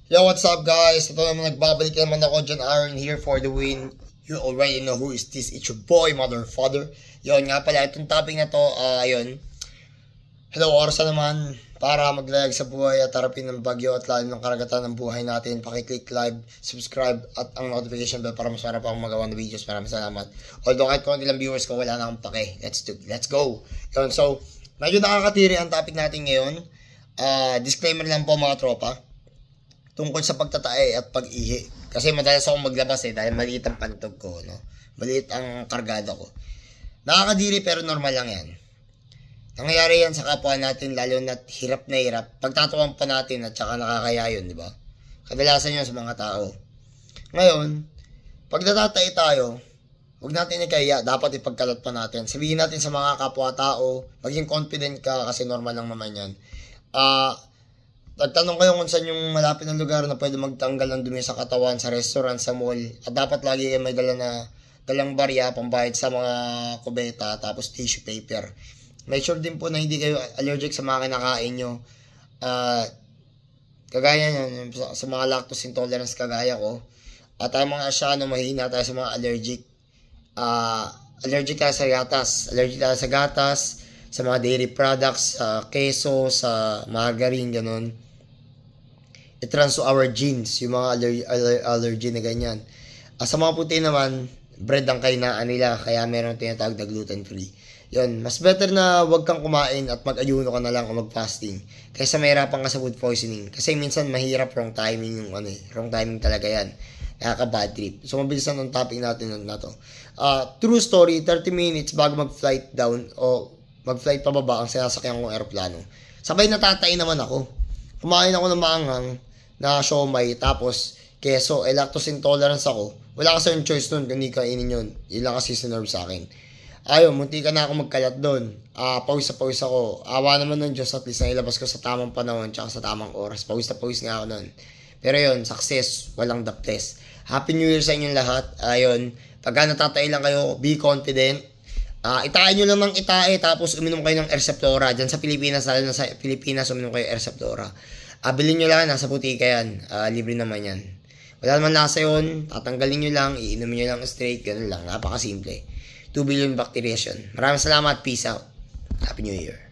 Yo, what's up guys? Ito naman, nagbabalik naman ako, John Aaron here for the win. You already know who is this. It's your boy, mother, father. Yon nga pala, itong topic na to, yun. Hello, oras na naman para maglayag sa buhay at harapin ng bagyo at lalo ng karagatan ng buhay natin. Pakiclick like, subscribe at ang notification bell para mas marami pa akong magawa ng videos. Maraming salamat. Although kahit konti lang viewers ko, wala na akong pake. Let's go. Yun, so, medyo nakakatiri ang topic natin ngayon. Disclaimer lang po mga tropa. Tungkol sa pagtatae at pag-ihi. Kasi madalas akong maglabas dahil maliit ang pantog ko, no? Maliit ang kargada ko. Nakakadiri pero normal lang yan. Nangyayari yan sa kapwa natin lalo na hirap na hirap. Pagtatuwang pa natin at saka nakakaya yun, di ba? Kadalasan yun sa mga tao. Ngayon, pag natatay tayo, huwag natin ikaya, dapat ipagkalat pa natin. Sabihin natin sa mga kapwa-tao, maging confident ka kasi normal lang naman yan. Nagtanong kayo kung saan yung malapit na lugar na pwede magtanggal ng dumi sa katawan, sa restaurant, sa mall. At dapat lagi may dalang barya, pambayad sa mga kubeta, tapos tissue paper. Make sure din po na hindi kayo allergic sa mga kinakain nyo. Kagaya nyo, sa mga lactose intolerance kagaya ko. At tayo mga asyano, mahina tayo sa mga allergic. Allergic tayo sa gatas. Allergic tayo sa gatas, sa mga dairy products, sa keso, sa margarine, ganun. It runs to our genes, yung mga allergy na ganyan. Sa mga puti naman, bread ang kainaan nila, kaya meron tinatawag na gluten-free. Yun, mas better na wag kang kumain at mag-ayuno ka na lang o mag-fasting kaysa mahirapan ka sa food poisoning. Kasi minsan mahirap wrong timing yung wrong timing talaga yan. Nakaka-bad trip. So, mabilisan ang topic natin na to. True story, 30 minutes bago mag-flight down o mag-flight pababa ang sinasakyan kong aeroplano. Sabay natatay naman ako. Kumain ako ng maanghang na siomay, tapos keso, lactose intolerance ako. Wala kasi yung choice nun, kundi kainin yun. Yun lang kasi sinerve sa akin. Ayun, munti ka na ako magkalat doon. Pawis ako. Awa naman ng Diyos, at least nailabas ko sa tamang panahon, tsaka sa tamang oras. Pawis nga ako nun. Pero yun, success, walang daptes. Happy New Year sa inyong lahat. Ayun, pagka natatay lang kayo, be confident. Itae nyo lang ng itae, tapos uminom kayo ng Erceptora. Diyan sa Pilipinas, lalo na sa Pilipinas, uminom kayo Erceptora. Bilhin nyo lang, nasa butika yan. Libre naman yan. Wala naman lasa yun, tatanggalin nyo lang, iinumin nyo lang straight, ganun lang, napakasimple. 2 billion bacteria yun. Maraming salamat, peace out. Happy New Year.